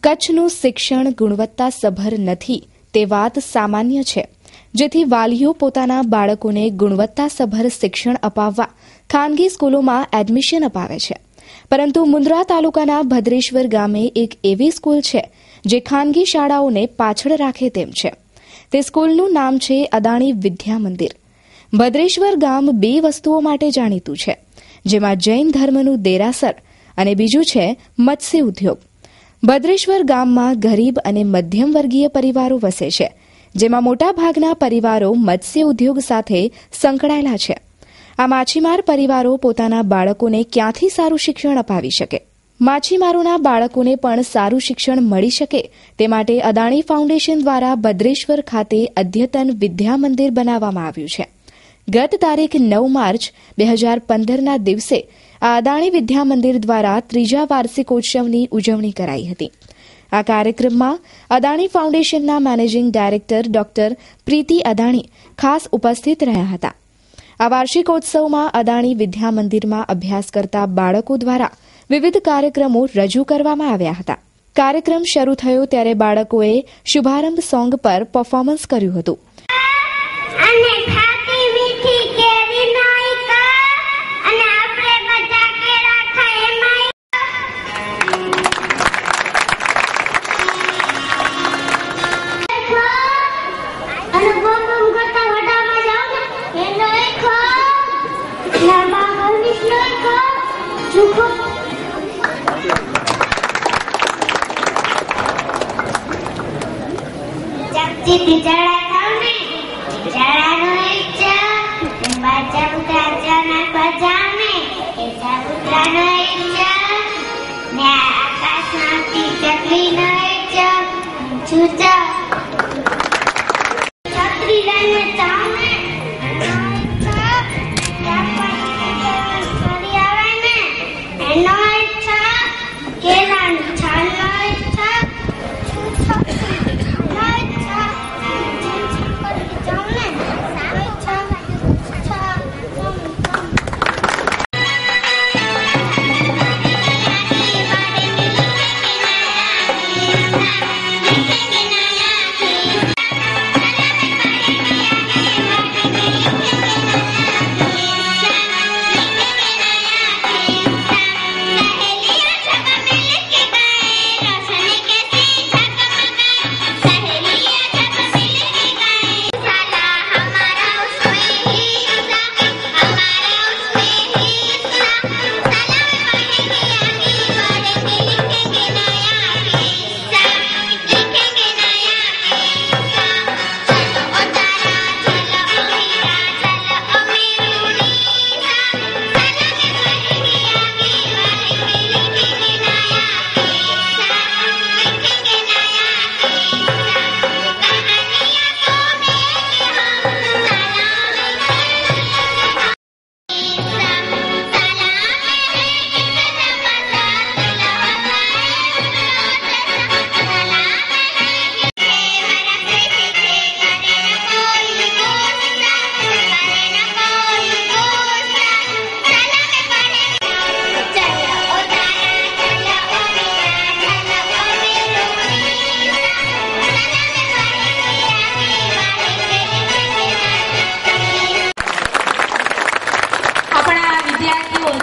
કચ્છનું શિક્ષણ ગુણવત્તાસભર નથી તે વાત સામાન્ય છે, જેથી વાલીઓ પોતાના બાળકોને ગુણવત્તાસભર શિક્ષણ અપાવવા ખાનગી સ્કૂલોમાં એડમિશન અપાવે છે. પરંતુ મુન્દ્રા તાલુકાના ભદ્રેશ્વર ગામે એક એવી સ્કૂલ છે જે ખાનગી શાળાઓને પાછળ રાખે તેમ છે. તે સ્કૂલનું નામ છે અદાણી વિદ્યા મંદિર. ભદ્રેશ્વર ગામ બે વસ્તુઓ માટે જાણીતું છે, જેમાં જૈન ધર્મનું દેરાસર અને બીજું છે મત્સ્ય ઉદ્યોગ. ભદ્રેશ્વર ગામમાં ગરીબ અને મધ્યમ વર્ગીય પરિવારો વસે છે, જેમાં મોટાભાગના પરિવારો મત્સ્ય ઉદ્યોગ સાથે સંકળાયેલા છે. આ માછીમાર પરિવારો પોતાના બાળકોને ક્યાંથી સારું શિક્ષણ અપાવી શકે? માછીમારોના બાળકોને પણ સારું શિક્ષણ મળી શકે તે માટે અદાણી ફાઉન્ડેશન દ્વારા ભદ્રેશ્વર ખાતે અદ્યતન વિદ્યા મંદિર બનાવવામાં આવ્યું છે. ગત તારીખ 9 માર્ચ 2015ના દિવસે આ અદાણી વિદ્યા મંદિર દ્વારા ત્રીજા વાર્ષિકોત્સવની ઉજવણી કરાઈ હતી. આ કાર્યક્રમમાં અદાણી ફાઉન્ડેશનના મેનેજિંગ ડાયરેક્ટર ડોક્ટર પ્રીતિ અદાણી ખાસ ઉપસ્થિત રહ્યા હતા. આ વાર્ષિકોત્સવમાં અદાણી વિદ્યા મંદિરમાં અભ્યાસ કરતા બાળકો દ્વારા વિવિધ કાર્યક્રમો રજૂ કરવામાં આવ્યા હતા. કાર્યક્રમ શરૂ થયો ત્યારે બાળકોએ શુભારંભ સોંગ પર પરફોર્મન્સ કર્યું હતું.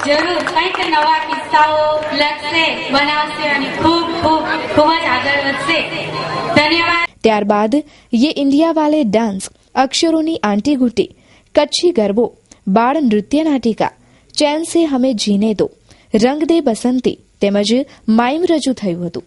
જરૂર કંઈક નવા કિસ્સાઓ લખશે, બનાવશે અને ખૂબ જ આગળ વધશે. ધન્યવાદ. ત્યારબાદ યે ઇન્ડિયા વાલે ડાન્સ, અક્ષરોની આંટી ગુટી, કચ્છી ગરબો, બાળ નૃત્ય નાટિકા, ચેન સે હમે જીને દો, રંગ દે બસંતી તેમજ માઇમ રજૂ થયું હતું.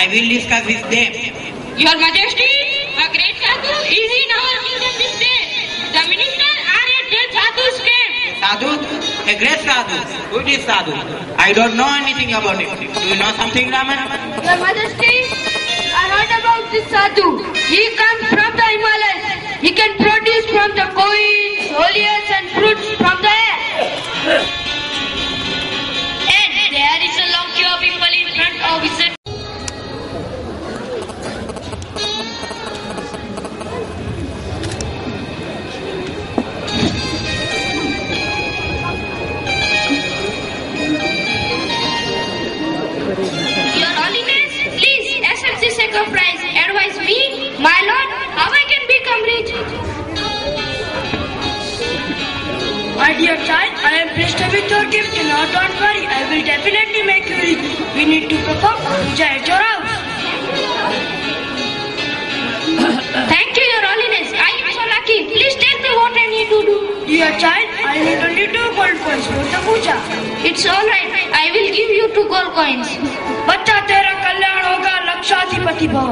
I will discuss with them. Your Majesty, a great sadhu is in our kingdom this day. The ministers are at their sadhu's camp. Sadhu? A great sadhu. Who is sadhu? I don't know anything about it. Do you know something, Raman? Your Majesty, I heard about this sadhu. He comes from the Himalayas. He can produce from the coins, foliage and fruits from the air. And there is a long queue of people in front of his. Your Holiness, please accept this sacrifice. Advise me, my lord, how I can become rich. My dear child, I am blessed with your gift. Now don't worry, I will definitely make you rich. We need to perform puja at your house. Thank you, Your Holiness. I am so lucky. Please tell me what I need to do. Dear child, I need only 2 gold coins for the puja. It's all right. I will give you 2 gold coins. बच्चा तेरा कल्याण होगा, लक्षाधिपति भव.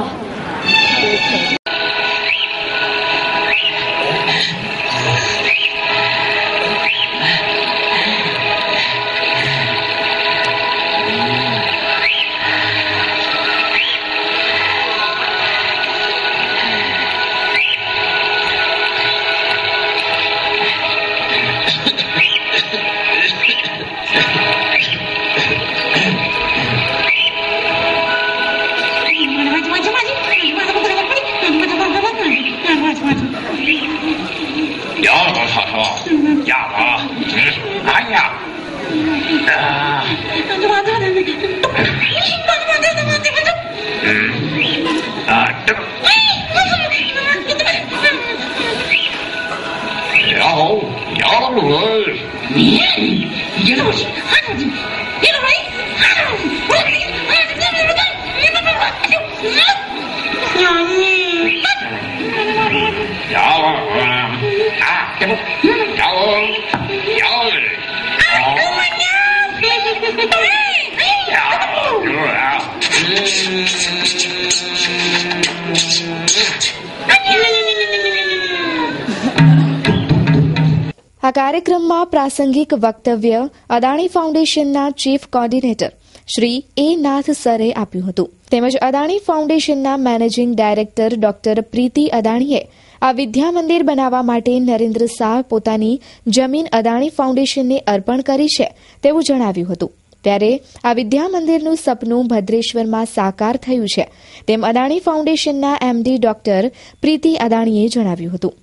આ કાર્યક્રમમાં પ્રાસંગિક વક્તવ્ય અદાણી ફાઉન્ડેશનના chief coordinator Shri એ નાથ સરે આપ્યું હતું તેમજ અદાણી ફાઉન્ડેશનના મેનેજિંગ ડાયરેક્ટર ડોક્ટર પ્રીતિ અદાણીએ આ વિદ્યા મંદિર બનાવવા માટે નરેન્દ્ર શાહ પોતાની જમીન અદાણી ફાઉન્ડેશનને અર્પણ કરી છે તેવું જણાવ્યું હતું ત્યારે આ વિદ્યા મંદિરનું સપનું ભદ્રેશ્વરમાં સાકાર થયું છે તેમ અદાણી ફાઉન્ડેશનના એમડી ડોક્ટર પ્રીતિ અદાણીએ જણાવ્યું હતું.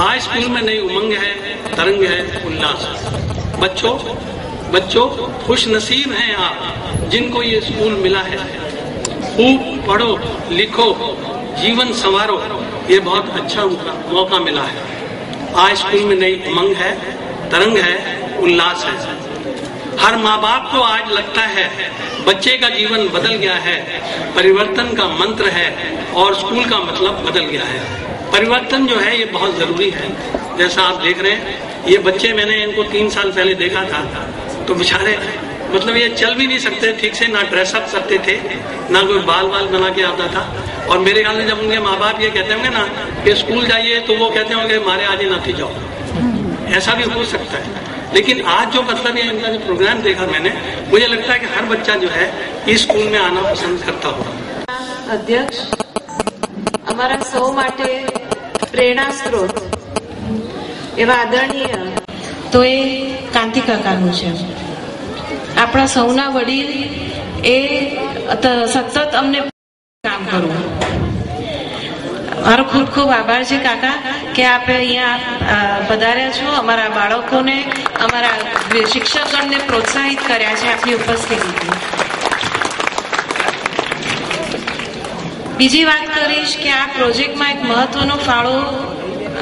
आज स्कूल में नई उमंग है, तरंग है, उल्लास है. बच्चों खुश नसीब हैं आप जिनको ये स्कूल मिला है. खूब पढ़ो, लिखो, जीवन संवारो, ये बहुत अच्छा मौका मिला है. आज स्कूल में नई उमंग है, तरंग है, उल्लास है. हर माँ बाप को आज लगता है बच्चे का जीवन बदल गया है, परिवर्तन का मंत्र है और स्कूल का मतलब बदल गया है. परिवर्तन जो है ये बहुत जरूरी है. जैसा आप देख रहे हैं, ये बच्चे मैंने इनको 3 साल पहले देखा था तो बेचारे मतलब ये चल भी नहीं सकते ठीक से, ना ड्रेसअप करते थे, ना कोई बाल बना के आता था. और मेरे ख्याल में जब उनके माँ बाप ये कहते होंगे ना कि स्कूल जाइए तो वो कहते होंगे हमारे आज नाती जाओ, ऐसा भी हो सकता है. लेकिन आज जो मतलब ये इनका जो प्रोग्राम देखा मैंने, मुझे लगता है कि हर बच्चा जो है इस स्कूल में आना पसंद करता होगा. अध्यक्ष, અમારા સૌ માટે પ્રેરણા સ્ત્રોત એવા આદરણીય તો એ કાંતિ કાકાનું છે. આપણા સૌના વડીલ એ સતત અમને કામ કરવું. મારો ખૂબ ખૂબ આભાર છે કાકા કે આપે અહીંયા પધાર્યા છો, અમારા બાળકોને અમારા શિક્ષકગણને પ્રોત્સાહિત કર્યા છે આપની ઉપસ્થિતિથી. બીજી વાત કરીશ કે આ પ્રોજેક્ટમાં એક મહત્વનો ફાળો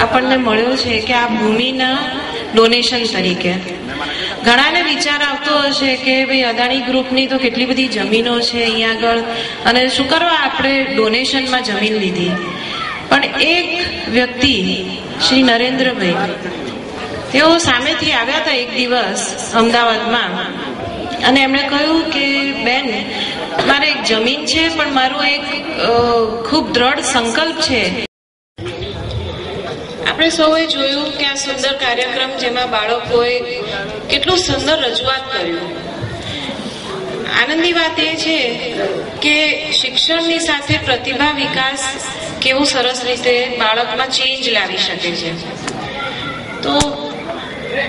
આપણને મળ્યો છે કે આ ભૂમિના ડોનેશન તરીકે ઘણાને વિચાર આવતો હશે કે ભાઈ અદાણી ગ્રુપની તો કેટલી બધી જમીનો છે અહીંયા આગળ અને શું કરવા આપણે ડોનેશનમાં જમીન લીધી. પણ એક વ્યક્તિ શ્રી નરેન્દ્રભાઈ તેઓ સામેથી આવ્યા હતા એક દિવસ અમદાવાદમાં અને એમણે કહ્યું કે બેન મારે એક જમીન છે, પણ મારો એક ખૂબ દ્રઢ સંકલ્પ છે. આપણે સૌએ જોયું કે આ સુંદર કાર્યક્રમ જેમાં બાળકોએ કેટલું સુંદર રજૂઆત કર્યું. આનંદની વાત એ છે કે શિક્ષણની સાથે પ્રતિભા વિકાસ કેવું સરસ રીતે બાળકમાં ચેન્જ લાવી શકે છે. તો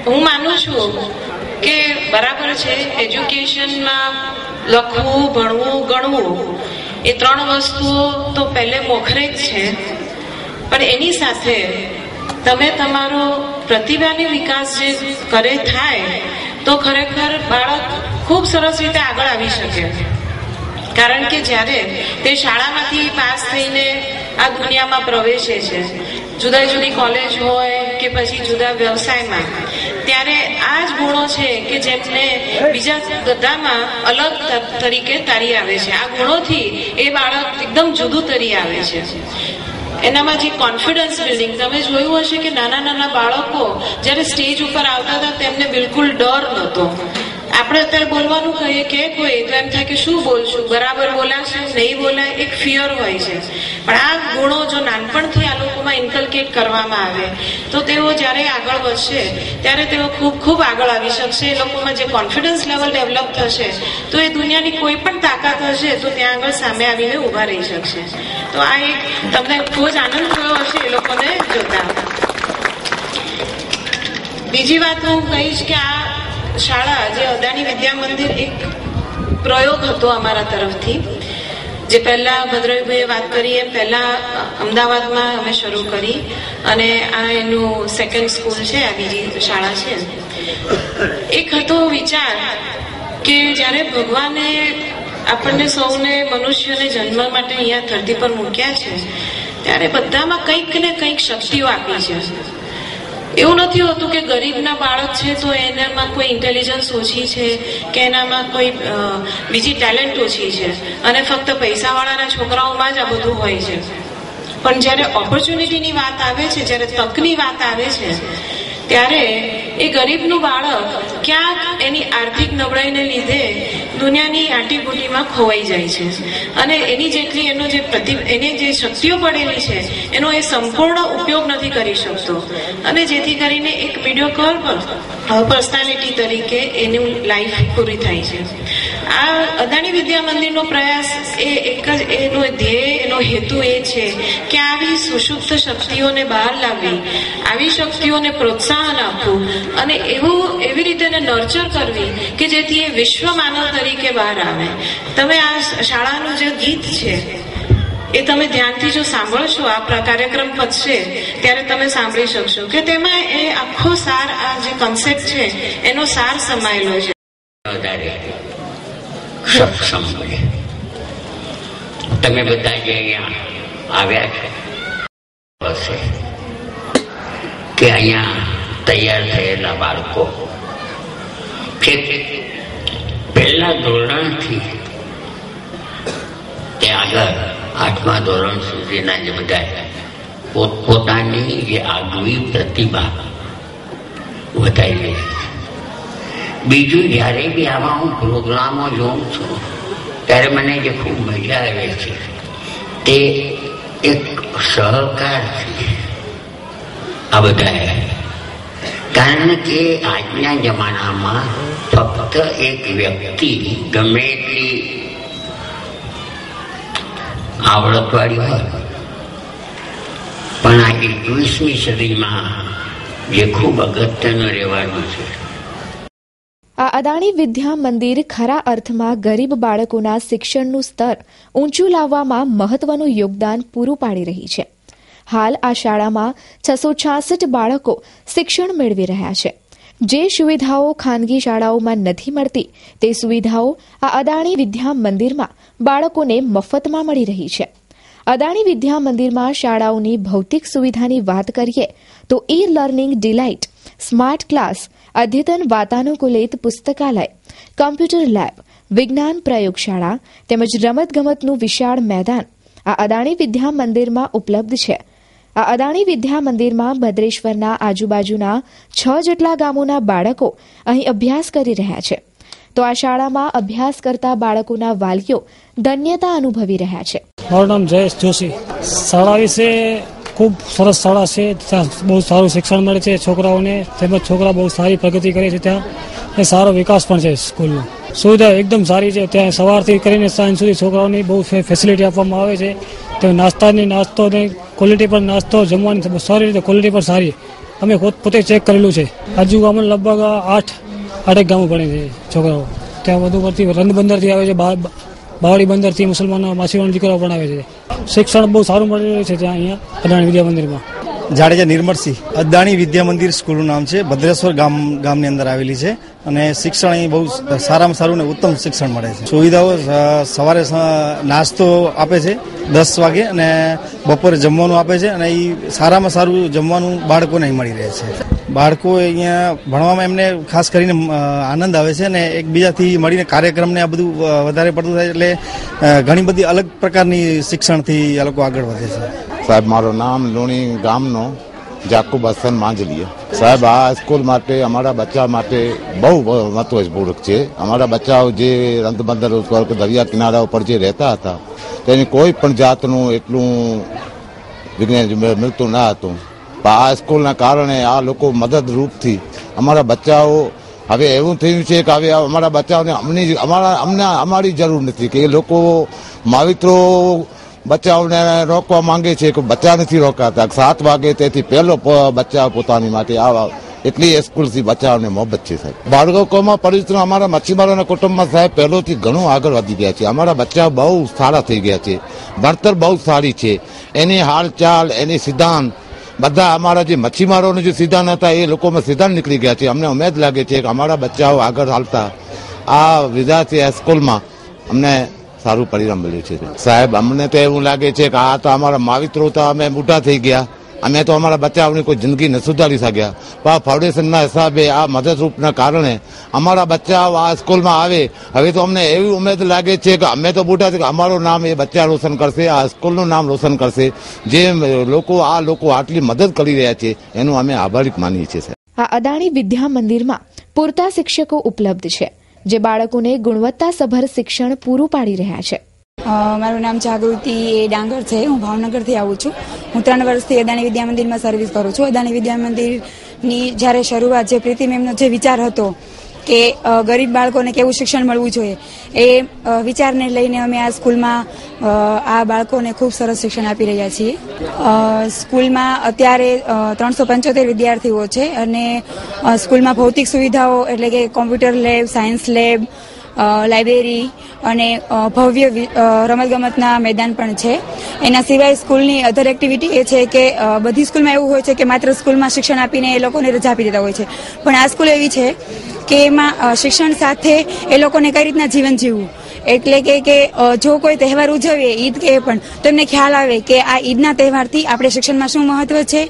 હું માનું છું કે બરાબર છે, એજ્યુકેશનમાં લખવું, ભણવું, ગણવું એ 3 વસ્તુઓ તો પહેલે મોખરે જ છે, પણ એની સાથે તમે તમારો પ્રતિભાની વિકાસ જે કરે થાય તો ખરેખર બાળક ખૂબ સરસ રીતે આગળ આવી શકે. કારણ કે જ્યારે તે શાળામાંથી પાસ થઈને આ દુનિયામાં પ્રવેશે છે, જુદા જુદી કોલેજ હોય કે પછી જુદા વ્યવસાયમાં, ત્યારે આ જ ગુણો છે કે જેમને બીજા બધામાં અલગ તરીકે તારી આવે છે. આ ગુણોથી એ બાળક એકદમ જુદું તરી આવે છે. એનામાં જે કોન્ફિડન્સ બિલ્ડિંગ, તમે જોયું હશે કે નાના નાના બાળકો જ્યારે સ્ટેજ ઉપર આવતા હતા તેમને બિલકુલ ડર નહોતો. આપણે અત્યારે બોલવાનું કહીએ કે કોઈ તો એમ થાય કે શું બોલશું, બરાબર બોલાશે, નહીં બોલાય, એક ફિયર હોય છે. પણ આ ગુણો જો નાનપણથી આ લોકોમાં ઇન્કલ્કેટ કરવામાં આવે તો તેઓ જ્યારે આગળ વધશે ત્યારે તેઓ ખૂબ ખૂબ આગળ આવી શકશે. એ લોકોમાં જે કોન્ફિડન્સ લેવલ ડેવલપ થશે તો એ દુનિયાની કોઈ પણ તાકાત હશે તો ત્યાં આગળ સામે આવીને ઊભા રહી શકશે. તો આ એક તમને ખૂબ જ આનંદ થયો હશે એ લોકોને જોતા. બીજી વાત હું કહીશ કે આ શાળા જે અદાણી વિદ્યા મંદિર એક પ્રયોગ હતો અમારા તરફથી. જે પહેલા ભદ્રભાઈએ વાત કરી એમ પહેલા અમદાવાદમાં અમે શરૂ કરી અને આ એનું સેકન્ડ સ્કૂલ છે, આ બીજી શાળા છે. એક હતો વિચાર કે જ્યારે ભગવાને આપણને સૌને મનુષ્યને જન્મ માટે અહીંયા ધરતી પર મૂક્યા છે ત્યારે બધામાં કંઈક ને કંઈક શક્તિઓ આપી છે. એવું નથી હોતું કે ગરીબના બાળક છે તો એનામાં કોઈ ઇન્ટેલિજન્સ ઓછી છે કે એનામાં કોઈ બીજી ટેલેન્ટ ઓછી છે અને ફક્ત પૈસાવાળાના છોકરાઓમાં જ આ બધું હોય છે. પણ જ્યારે ઓપોર્ચ્યુનિટીની વાત આવે છે, જ્યારે તકની વાત આવે છે, ત્યારે એ ગરીબનું બાળક ક્યાંક એની આર્થિક નબળાઈને લીધે દુનિયાની આંટીઘૂંટીમાં ખોવાઈ જાય છે અને એની જેટલી એની જે શક્તિઓ પડેલી છે એનો એ સંપૂર્ણ ઉપયોગ નથી કરી શકતો અને જેથી કરીને એક મીડિયોકર પર્સનાલિટી તરીકે એનું લાઈફ પૂરી થાય છે. આ અદાણી વિદ્યા મંદિરનો પ્રયાસ એ એક જ એનો ધ્યેય, એનો હેતુ એ છે કે આવી સુષુપ્ત શક્તિઓને બહાર લાવવી, આવી શક્તિઓને પ્રોત્સાહન આપવું અને એવી રીતે એને નર્ચર કરવી કે જેથી એ વિશ્વ માનવ તરીકે બહાર આવે. તમે આ શાળાનું જે ગીત છે એ તમે ધ્યાનથી જો સાંભળશો, આ કાર્યક્રમ પતશે ત્યારે તમે સાંભળી શકશો કે તેમાં એ આખો સાર, આ જે કોન્સેપ્ટ છે એનો સાર સમાયેલો છે. તમે બધા જે અહીંયા આવ્યા છો હશે કે અહીંયા તૈયાર થયેલા બાળકો કે પહેલા ધોરણથી તે આગળ 8મા ધોરણ સુધીના જે બધા પોતપોતાની જે આગવી પ્રતિભા વધારી રહી છે. બીજું, જ્યારે બી આવા હું પ્રોગ્રામો જોઉં છું ત્યારે મને જે ખૂબ મજા આવે છે તે એક સહકાર છે આ બધા. કારણ કે આજના જમાનામાં ફક્ત એક વ્યક્તિ ગમે એટલી આવડતવાળી હોય પણ આ 21મી સદીમાં જે ખૂબ અગત્યનું રહેવાનું છે. આ અદાણી વિદ્યા મંદિર ખરા અર્થમાં ગરીબ બાળકોના શિક્ષણનું સ્તર ઊંચું લાવવામાં મહત્વનું યોગદાન પૂરું પાડી રહી છે. હાલ આ શાળામાં 666 બાળકો શિક્ષણ મેળવી રહ્યા છે. જે સુવિધાઓ ખાનગી શાળાઓમાં નથી મળતી તે સુવિધાઓ આ અદાણી વિદ્યા મંદિરમાં બાળકોને મફતમાં મળી રહી છે. અદાણી વિદ્યા મંદિરમાં શાળાઓની ભૌતિક સુવિધાની વાત કરીએ તો e learning delight, smart class, અદ્યતન વાતાનુકૂલિત પુસ્તકાલય, કમ્પ્યુટર લેબ, વિજ્ઞાન પ્રયોગશાળા તેમજ રમતગમતનું વિશાળ મેદાન આ અદાણી વિદ્યા મંદિરમાં ઉપલબ્ધ છે. આ અદાણી વિદ્યા મંદિરમાં ભદ્રેશ્વરના આજુબાજુના 6 જેટલા ગામોના બાળકો અહીં અભ્યાસ કરી રહ્યા છે. તો આ શાળામાં અભ્યાસ કરતા બાળકોના વાલીઓ ધન્યતા અનુભવી રહ્યા છે. મારું નામ જયેશ જોશી. શાળા વિશે ખૂબ સરસ શાળા છે. ત્યાં બહુ સારું શિક્ષણ મળે છે છોકરાઓને, તેમજ છોકરા બહુ સારી પ્રગતિ કરે છે ત્યાં, અને સારો વિકાસ પણ છે. સ્કૂલનો સુવિધા એકદમ સારી છે. ત્યાં સવારથી કરીને સાંજ સુધી છોકરાઓની બહુ ફેસિલિટી આપવામાં આવે છે. તો નાસ્તો ને ક્વોલિટી પણ નાસ્તો જમવાની સારી રીતે ક્વોલિટી પણ સારી. અમે પોતે ચેક કરેલું છે. આજુ ગામમાં લગભગ 8 ગામો ભણે છે છોકરાઓ. ત્યાં વધુ પડતી રંગબંદરથી આવે છે, બાવળી બંદરથી મુસલમાનો માછીવાળા દીકરાઓ પણ આવે છે. શિક્ષણ બહુ સારું મળી રહ્યું છે ત્યાં અહીંયા અદાણી વિદ્યા મંદિરમાં. જાડેજા નિર્મળસિંહ. અદાણી વિદ્યા મંદિર સ્કૂલનું નામ છે. ભદ્રેશ્વર ગામની અંદર આવેલી છે અને શિક્ષણ અહીં બહુ સારામાં સારું ને ઉત્તમ શિક્ષણ મળે છે. સુવિધાઓ સવારે નાસ્તો આપે છે 10 વાગે અને બપોરે જમવાનું આપે છે અને એ સારામાં સારું જમવાનું બાળકોને અહીં મળી રહે છે. બાળકો અહીંયા ભણવામાં એમને ખાસ કરીને આનંદ આવે છે અને એકબીજાથી મળીને કાર્યક્રમને આ બધું વધારે પડતું થાય એટલે ઘણી બધી અલગ પ્રકારની શિક્ષણથી આ લોકો આગળ વધે છે. સાહેબ, મારું નામ લુણી ગામનો જાકુબ હસન માંજલીએ. સાહેબ, આ સ્કૂલ માટે અમારા બચ્ચા માટે બહુ મહત્વપૂર્ણ છે. અમારા બચ્ચાઓ જે રંગબંદર ઉપર દરિયા કિનારા ઉપર જે રહેતા હતા તેની કોઈ પણ જાતનું એટલું વિજ્ઞાન મળતું ન હતું. પણ આ સ્કૂલના કારણે આ લોકો મદદરૂપથી અમારા બચ્ચાઓ હવે એવું થયું છે કે હવે અમારા બચ્ચાઓને અમારી જરૂર નથી કે એ લોકો માવિત્રો બચ્ચાઓને રોકવા માંગે છે કે બચ્ચા નથી રોકાતા. 7 વાગે તેથી પહેલો બચ્ચા પોતાની માટે આવા એટલી સ્કૂલથી બચ્ચાઓને મોહબ્બત છે. સાહેબ, બાળકોમાં પરિશ્રમ અમારા મચ્છીમારોના કુટુંબમાં સાહેબ પહેલોથી ઘણું આગળ વધી ગયા છે. અમારા બચ્ચા બહુ સારા થઈ ગયા છે. ભણતર બહુ સારી છે. એની હાલચાલ, એની સિદ્ધાંત બધા અમારા જે મચ્છીમારોના જે સિદ્ધાંત હતા એ લોકોમાં સિદ્ધાંત નીકળી ગયા છે. અમને ઉમેદ લાગે છે કે અમારા બચ્ચાઓ આગળ હાલતા આ વિદ્યાર્થી સ્કૂલમાં અમને સારું પરિણામ મળ્યું છે. સાહેબ, અમને તો એવું લાગે છે કે આ તો અમારા માવિત્રો તો અમે મોટા થઈ ગયા, અમે તો અમારા બચ્ચાઓની કોઈ જિંદગી ન સુધારી શક્યા. પણ ફાઉન્ડેશનના હિસાબે આ મદદરૂપના કારણે અમારા બચ્ચાઓ આ સ્કૂલમાં આવે. હવે તો અમને એવી ઉમેદ લાગે છે કે અમે તો મોટા છે કે અમારું નામ એ બચ્ચા રોશન કરશે, આ સ્કૂલનું નામ રોશન કરશે. જે લોકો આટલી મદદ કરી રહ્યા છે એનું અમે આભારી માનીએ છીએ. આ અદાણી વિદ્યા મંદિરમાં પૂરતા શિક્ષકો ઉપલબ્ધ છે જે બાળકોને ગુણવત્તાસભર શિક્ષણ પૂરું પાડી રહ્યા છે. મારું નામ જાગૃતિ એ ડાંગર છે. હું ભાવનગરથી આવું છું. હું 3 વર્ષથી અદાણી વિદ્યા મંદિરમાં સર્વિસ કરું છું. અદાણી વિદ્યા મંદિરની જ્યારે શરૂઆત જે પ્રીતિ મેમનો જે વિચાર હતો કે ગરીબ બાળકોને કેવું શિક્ષણ મળવું જોઈએ એ વિચારને લઈને અમે આ સ્કૂલમાં આ બાળકોને ખૂબ સરસ શિક્ષણ આપી રહ્યા છીએ. સ્કૂલમાં અત્યારે 375 વિદ્યાર્થીઓ છે અને સ્કૂલમાં ભૌતિક સુવિધાઓ એટલે કે computer lab, science lab, library અને ભવ્ય રમતગમતના મેદાન પણ છે. એના સિવાય સ્કૂલની અધર એક્ટિવિટી એ છે કે બધી સ્કૂલમાં એવું હોય છે કે માત્ર સ્કૂલમાં શિક્ષણ આપીને એ લોકોને રજા આપી દેતા હોય છે, પણ આ સ્કૂલ એવી છે કે એમાં શિક્ષણ સાથે એ લોકોને કઈ રીતના જીવન જીવવું એટલે કે જો કોઈ તહેવાર ઉજવીએ, ઈદ કે પણ, તો એમને ખ્યાલ આવે કે આ ઈદના તહેવારથી આપણે શિક્ષણમાં શું મહત્વ છે.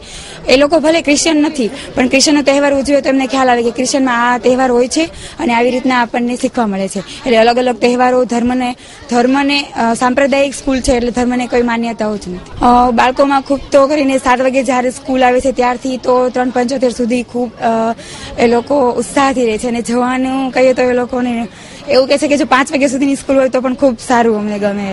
એ લોકો ભલે ક્રિશ્ચિયન નથી પણ ક્રિશ્ચિયનનો તહેવાર ઉજવે તો એમને ખ્યાલ આવે કે ક્રિશ્ચિયનમાં આ તહેવાર હોય છે અને આવી રીતના આપણને શીખવા મળે છે. એટલે અલગ અલગ તહેવારો ધર્મને સાંપ્રદાયિક સ્કૂલ છે એટલે ધર્મને કોઈ માન્યતાઓ જ નથી. બાળકોમાં ખૂબ તો કરીને 7 વાગે જ્યારે સ્કૂલ આવે છે ત્યારથી તો 3:75 સુધી ખૂબ એ લોકો ઉત્સાહથી રહે છે અને જવાનું કહીએ તો એ લોકોને એવું કહે છે કે જો 5 વાગ્યા સુધીની સ્કૂલ હોય તો પણ ખૂબ સારું અમને ગમે.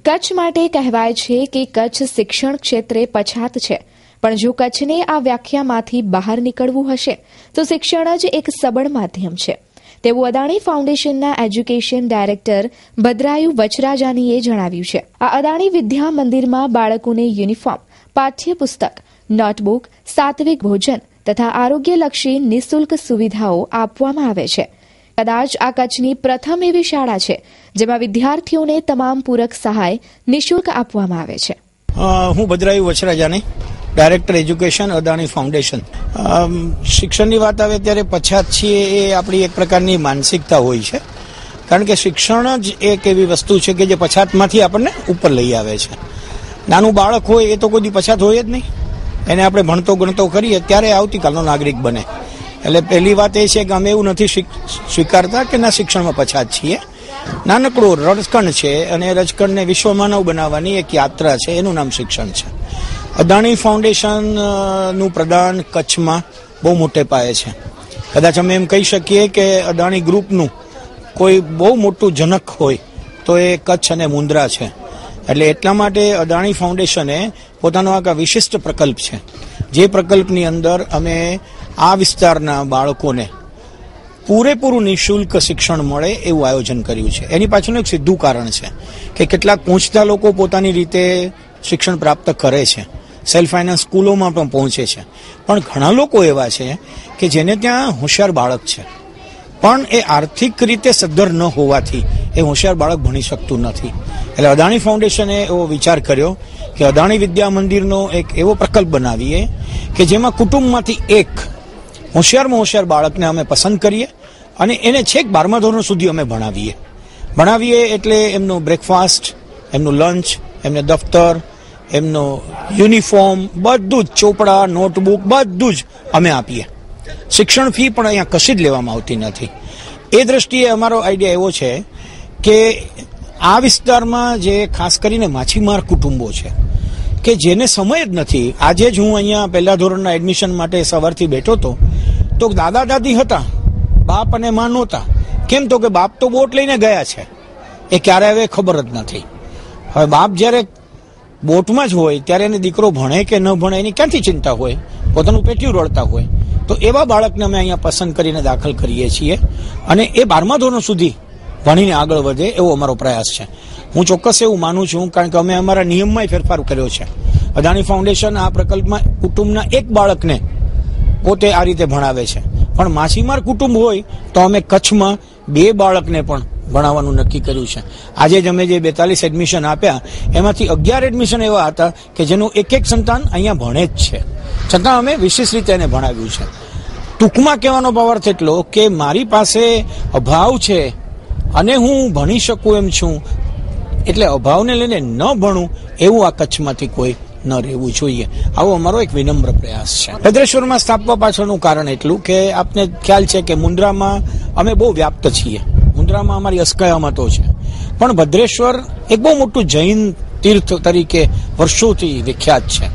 કચ્છ માટે કહેવાય છે કે કચ્છ શિક્ષણ ક્ષેત્રે પછાત છે, પણ જો કચ્છને આ વ્યાખ્યામાંથી બહાર નીકળવું હશે તો શિક્ષણ જ એક સબળ માધ્યમ છે. તેવું અદાણી ફાઉન્ડેશનના એજ્યુકેશન ડાયરેક્ટર ભદ્રાયુ વચરાજાનીએ જણાવ્યું છે. આ અદાણી વિદ્યા મંદિરમાં બાળકોને યુનિફોર્મ, પાઠ્યપુસ્તક, નોટબુક, સાત્વિક ભોજન તથા આરોગ્યલક્ષી નિઃશુલ્ક સુવિધાઓ આપવામાં આવે છે. કદાચ આ કચ્છની પ્રથમ એવી શાળા છે જેમાં વિદ્યાર્થીઓને તમામ પૂરક સહાય નિઃશુલ્ક આપવામાં આવે છે. હું Bhadrayu Vachhrajani, director education, Adani foundation. શિક્ષણની વાત આવે ત્યારે પછાત છીએ એ આપણી એક પ્રકારની માનસિકતા હોય છે, કારણ કે શિક્ષણ જ એક એવી વસ્તુ છે કે જે પછાતમાંથી આપણને ઉપર લઈ આવે છે. નાનું બાળક હોય એ તો કોઈ પછાત હોય જ નહીં, એને આપણે ભણતો ગણતો કરીએ ત્યારે આવતીકાલનો નાગરિક બને. એટલે પહેલી વાત એ છે કે અમે એવું નથી સ્વીકારતા કે ના શિક્ષણમાં પછાત છીએ. નાનકડો રજકણ છે અને રજકણને વિશ્વમાનવ બનાવવાની એક યાત્રા છે, એનું નામ શિક્ષણ છે. અદાણી ફાઉન્ડેશનનું પ્રદાન કચ્છમાં બહુ મોટે પાયે છે. કદાચ અમે એમ કહી શકીએ કે અદાણી ગ્રુપનું કોઈ બહુ મોટું જનક હોય તો એ કચ્છ અને મુન્દ્રા છે. એટલે એટલા માટે અદાણી ફાઉન્ડેશને પોતાનો આ વિશિષ્ટ પ્રકલ્પ છે, જે પ્રકલ્પની અંદર અમે આ વિસ્તારના બાળકોને પૂરેપૂરું નિઃશુલ્ક શિક્ષણ મળે એવું આયોજન કર્યું છે. એની પાછળનું એક સીધું કારણ છે કે કેટલાક પહોંચતા લોકો પોતાની રીતે શિક્ષણ પ્રાપ્ત કરે છે, સેલ્ફ ફાઇનાન્સ સ્કૂલોમાં પણ પહોંચે છે, પણ ઘણા લોકો એવા છે કે જેને ત્યાં હોશિયાર બાળક છે, પણ એ આર્થિક રીતે સદ્ધર ન હોવાથી એ હોશિયાર બાળક ભણી શકતું નથી. એટલે અદાણી ફાઉન્ડેશને એવો વિચાર કર્યો કે અદાણી વિદ્યા મંદિરનો એક એવો પ્રકલ્પ બનાવીએ કે જેમાં કુટુંબમાંથી એક હોશિયારમાં હોશિયાર બાળકને અમે પસંદ કરીએ અને એને છેક 12મા ધોરણ સુધી અમે ભણાવીએ. એટલે એમનો બ્રેકફાસ્ટ, એમનું લંચ, એમને દફતર, એમનો યુનિફોર્મ, બધું જ, ચોપડા, નોટબુક, બધું જ અમે આપીએ. શિક્ષણ ફી પણ અહીંયા કશી જ લેવામાં આવતી નથી. એ દ્રષ્ટિએ અમારો આઈડિયા એવો છે કે આ વિસ્તારમાં જે ખાસ કરીને માછીમાર કુટુંબો છે કે જેને સમય જ નથી. આજે જ હું અહીંયા પહેલા ધોરણના એડમિશન માટે સવારથી બેઠો હતો તો દાદા દાદી હતા, બાપ અને મા નહોતા. કેમ તો કે બાપ તો બોટ લઈને ગયા છે, એ ક્યારે હવે ખબર જ નથી. હવે બાપ જ્યારે બોટમાં જ હોય ત્યારે એને દીકરો ભણે કે ન ભણે એની ક્યાંથી ચિંતા હોય, પોતાનું પેટીયું રળતા હોય. તો એવા બાળકને અમે અહીંયા પસંદ કરીને દાખલ કરીએ છીએ અને એ 12મા ધોરણ સુધી ભણીને આગળ વધે એવો અમારો પ્રયાસ છે. હું ચોક્કસ એવું માનું છું, કારણ કે અમે અમારા નિયમમાં ફેરફાર કર્યો છે. અદાણી ફાઉન્ડેશન આ પ્રકલ્પમાં કુટુંબના એક બાળકને પોતે આ રીતે ભણાવે છે, પણ માછીમાર કુટુંબ હોય તો અમે કચ્છમાં 2 બાળકને પણ ભણાવવાનું નક્કી કર્યું છે. આજે જ અમે જે 42 એડમિશન આપ્યા એમાંથી 11 એડમિશન એવા હતા કે જેનું એક સંતાન અહીંયા ભણે જ છે, છતાં અમે વિશેષ રીતે એને ભણાવ્યું છે. ટૂંકમાં કહેવાનો ભાવાર્થ એટલો કે મારી પાસે અભાવ છે અને હું ભણી શકું એમ છું, એટલે અભાવને લઈને ન ભણું એવું આ કચ્છમાંથી કોઈ ન રહેવું જોઈએ. આવો અમારો એક વિનમ્ર પ્રયાસ છે. ભદ્રેશ્વરમાં સ્થાપવા પાછળનું કારણ એટલું કે આપને ખ્યાલ છે કે મુન્દ્રામાં અમે બહુ વ્યાપ્ત છીએ. મુન્દ્રામાં અમારી અસ્કયામતો છે, પણ ભદ્રેશ્વર એક બહુ મોટું જૈન તીર્થ તરીકે વર્ષોથી વિખ્યાત છે.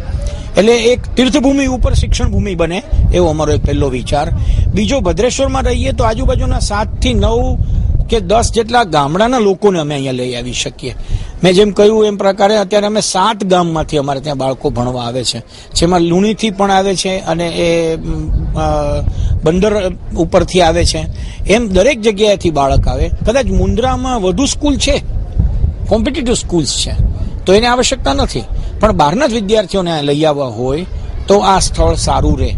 એટલે એક તીર્થભૂમિ ઉપર શિક્ષણ ભૂમિ બને એવો અમારો એક પહેલો વિચાર. બીજો, ભદ્રેશ્વરમાં રહીએ તો આજુબાજુના 7 થી 9 કે 10 જેટલા ગામડાના લોકોને અમે અહીંયા લઈ આવી શકીએ. મેં જેમ કહ્યું એમ પ્રકારે અત્યારે અમે 7 ગામમાંથી અમારે ત્યાં બાળકો ભણવા આવે છે, જેમાં લુણીથી પણ આવે છે અને એ બંદર ઉપરથી આવે છે. એમ દરેક જગ્યાએથી બાળક આવે. કદાચ મુન્દ્રામાં વધુ સ્કૂલ છે, કોમ્પિટિટિવ સ્કૂલ્સ છે, તો એની આવશ્યકતા નથી, પણ બહારના જ વિદ્યાર્થીઓને લઈ આવવા હોય તો આ સ્થળ સારું રહે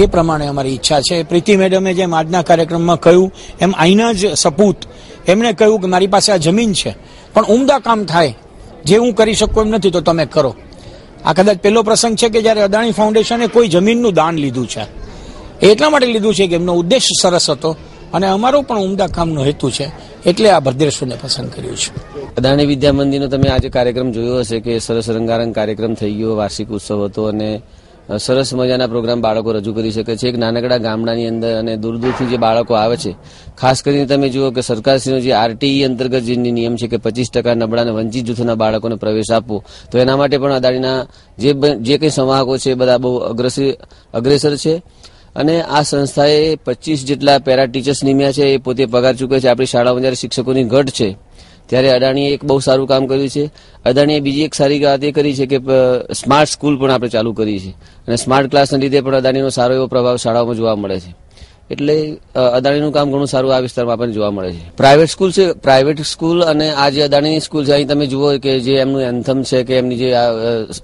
એ પ્રમાણે અમારી ઈચ્છા છે. પ્રીતિ મેડમે જેમ આજના કાર્યક્રમમાં કહ્યું એમ અહીંના જ સપૂત એમણે કહ્યું કે મારી પાસે આ જમીન છે પણ ઉમદા કામ થાય, જે હું કરી શકું એમ નથી તો તમે કરો. આ કદાચ પહેલો પ્રસંગ છે કે જ્યારે અદાણી ફાઉન્ડેશને કોઈ જમીનનું દાન લીધું છે. એટલા માટે લીધું છે કે એમનો ઉદ્દેશ સરસ હતો અને અમારો પણ ઉમદા કામનો હેતુ છે, એટલે આ ભદ્રેશ્વરને પસંદ કર્યું છે. અદાણી વિદ્યા મંદિરનો તમે આજે કાર્યક્રમ જોયો હશે કે સરસ રંગારંગ કાર્યક્રમ થઈ ગયો, વાર્ષિક ઉત્સવ હતો અને સરસ મજાના પ્રોગ્રામ બાળકો રજૂ કરી શકે છે. એક નાનકડા ગામડાની અંદર અને દૂર દૂરથી જે બાળકો આવે છે, ખાસ કરીને તમે જુઓ કે સરકારશ્રીનો જે આરટીઈ અંતર્ગત જે નિયમ છે કે 25% નબળા અને વંચિત જૂથના બાળકોને પ્રવેશ આપવો, તો એના માટે પણ અદાણીના જે કંઈ સંવાહકો છે બધા બહુ અગ્રેસર છે. અને આ સંસ્થાએ 25 જેટલા પેરા ટીચર્સ નિમ્યા છે, એ પોતે પગાર ચૂકે છે. આપણી શાળામાં જ્યારે શિક્ષકોની ઘટ છે ત્યારે અદાણીએ એક બહુ સારું કામ કર્યું છે. અદાણીએ બીજી એક સારી વાત એ કરી છે કે સ્માર્ટ સ્કૂલ પણ આપણે ચાલુ કરી છે અને સ્માર્ટ ક્લાસના લીધે પણ અદાણીનો સારો એવો પ્રભાવ શાળાઓમાં જોવા મળે છે. એટલે અદાણીનું કામ ઘણું સારું આ વિસ્તારમાં આપણને જોવા મળે છે. પ્રાઇવેટ સ્કૂલ અને આ જે અદાણીની સ્કૂલ છે અહીં તમે જુઓ કે જે એમનું એન્થમ છે કે એમની જે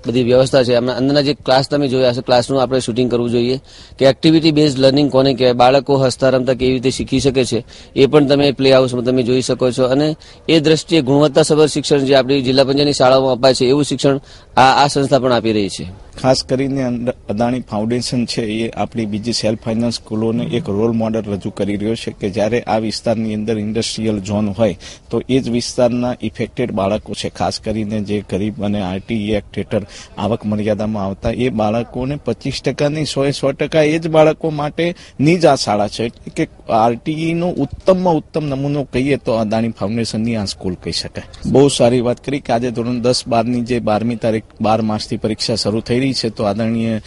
બધી વ્યવસ્થા છે એમના અંદરના જે ક્લાસ તમે જોયા હશે, ક્લાસનું આપણે શૂટિંગ કરવું જોઈએ કે એક્ટિવિટી બેઝડ લર્નિંગ કોને કહેવાય, બાળકો હસતા રમતા કેવી રીતે શીખી શકે છે એ પણ તમે પ્લે હાઉસમાં તમે જોઈ શકો છો. અને એ દ્રષ્ટિએ ગુણવત્તાસભર શિક્ષણ જે આપણી જિલ્લા પંચાયતની શાળાઓમાં અપાય છે એવું શિક્ષણ આ સંસ્થા પણ આપી રહી છે. ખાસ કરીને અદાણી ફાઉન્ડેશન છે એ આપણી બીજી સેલ્ફ ફાઇનાન્સ સ્કૂલોને એક રોલ મોડલ રજૂ કરી રહ્યો છે કે જ્યારે આ વિસ્તારની અંદર ઇન્ડસ્ટ્રીયલ ઝોન હોય તો એ જ વિસ્તારના ઇફેક્ટેડ બાળકો છે, ખાસ કરીને જે ગરીબ અને આરટીઈ એક્ટ હેઠળ આવક મર્યાદામાં આવતા એ બાળકોને 25% નહીં 100% એ જ બાળકો માટેની જ આ શાળા છે કે આરટીઈનો ઉત્તમમાં ઉત્તમ નમૂનો કહીએ તો અદાણી ફાઉન્ડેશનની આ સ્કૂલ કહી શકાય. બહુ સારી વાત કરી કે આજે ધોરણ 10-12ની જે 12મી તારીખ 12 માર્ચથી પરીક્ષા શરૂ થઈ રહી છે તો આદરણીય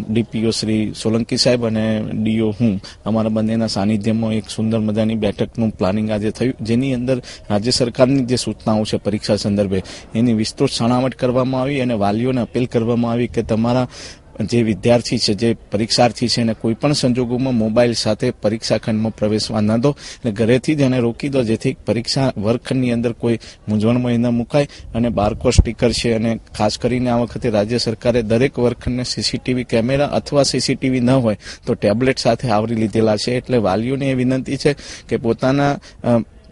ડીપીઓ શ્રી સોલંકી સાહેબ અને ડીઓ હું અમારા બંનેના સાનિધ્યમાં એક સુંદર મજાની બેઠકનું પ્લાનિંગ આજે થયું, જેની અંદર રાજ્ય સરકારની જે સૂચનાઓ છે પરીક્ષા સંદર્ભે એની વિસ્તૃત છણાવટ કરવામાં આવી અને વાલીઓને અપીલ કરવામાં આવી કે તમારા જે વિદ્યાર્થી છે, જે પરીક્ષાર્થી છે એને કોઈ પણ સંજોગોમાં મોબાઈલ સાથે પરીક્ષા ખંડમાં પ્રવેશવા ન દો અને ઘરેથી જ એને રોકી દો, જેથી પરીક્ષા વર્ગખંડની અંદર કોઈ મૂંઝવણમાં ન મુકાય. અને બારકોડ સ્ટીકર છે અને ખાસ કરીને આ વખતે રાજ્ય સરકારે દરેક વર્ગખંડને સીસીટીવી કેમેરા અથવા સીસીટીવી ન હોય તો ટેબ્લેટ સાથે આવરી લીધેલા છે. એટલે વાલીઓને એ વિનંતી છે કે પોતાના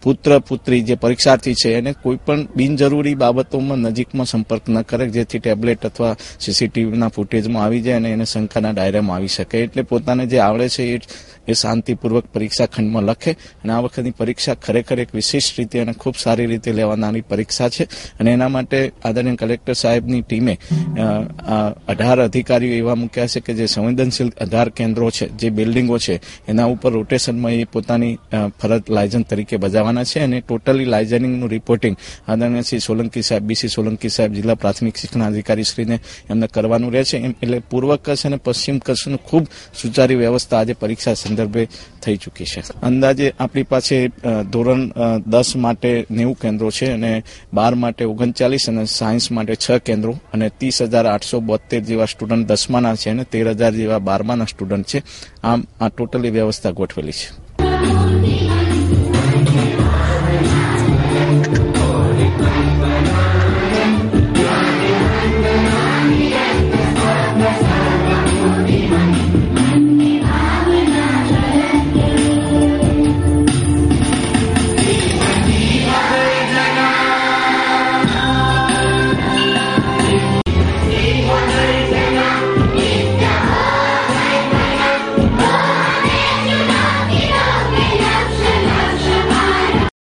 પુત્ર પુત્રી જે પરીક્ષાર્થી છે એને કોઈ પણ બિનજરૂરી બાબતોમાં નજીકમાં સંપર્ક ન કરે, જેથી ટેબ્લેટ અથવા સીસીટીવીના ફૂટેજમાં આવી જાય અને એને શંકાના દાયરામાં આવી શકે. એટલે પોતાને જે આવડે છે એ શાંતિપૂર્વક પરીક્ષા ખંડમાં લખે. અને આ વખતની પરીક્ષા ખરેખર એક વિશિષ્ટ રીતે અને ખૂબ સારી રીતે લેવાનારી પરીક્ષા છે અને એના માટે આદરણીય કલેક્ટર સાહેબની ટીમે 18 અધિકારીઓ એવા મૂક્યા છે કે જે સંવેદનશીલ 18 કેન્દ્રો છે, જે બિલ્ડિંગો છે એના ઉપર રોટેશનમાં એ પોતાની ફરજ લાયઝન તરીકે બજાવવાના છે. અને ટોટલી લાયઝનિંગનું રિપોર્ટિંગ આદરણીય શ્રી સોલંકી સાહેબ, બીસી સોલંકી સાહેબ, જિલ્લા પ્રાથમિક શિક્ષણ અધિકારી શ્રીને એમને કરવાનું રહે છે. એટલે પૂર્વ કચ્છ અને પશ્ચિમ કચ્છનું ખૂબ સુચારી વ્યવસ્થા આજે પરીક્ષા સંદર્ભે થઈ ચૂકી છે. અંદાજે આપણી પાસે ધોરણ 10 માટે 90 કેન્દ્રો છે અને 12 માટે 39 અને સાયન્સ માટે 6 કેન્દ્રો અને 30,872 જેવા સ્ટુડન્ટ 10માના છે અને 13,000 જેવા 12માના સ્ટુડન્ટ છે. આમ આ ટોટલી વ્યવસ્થા ગોઠવેલી છે.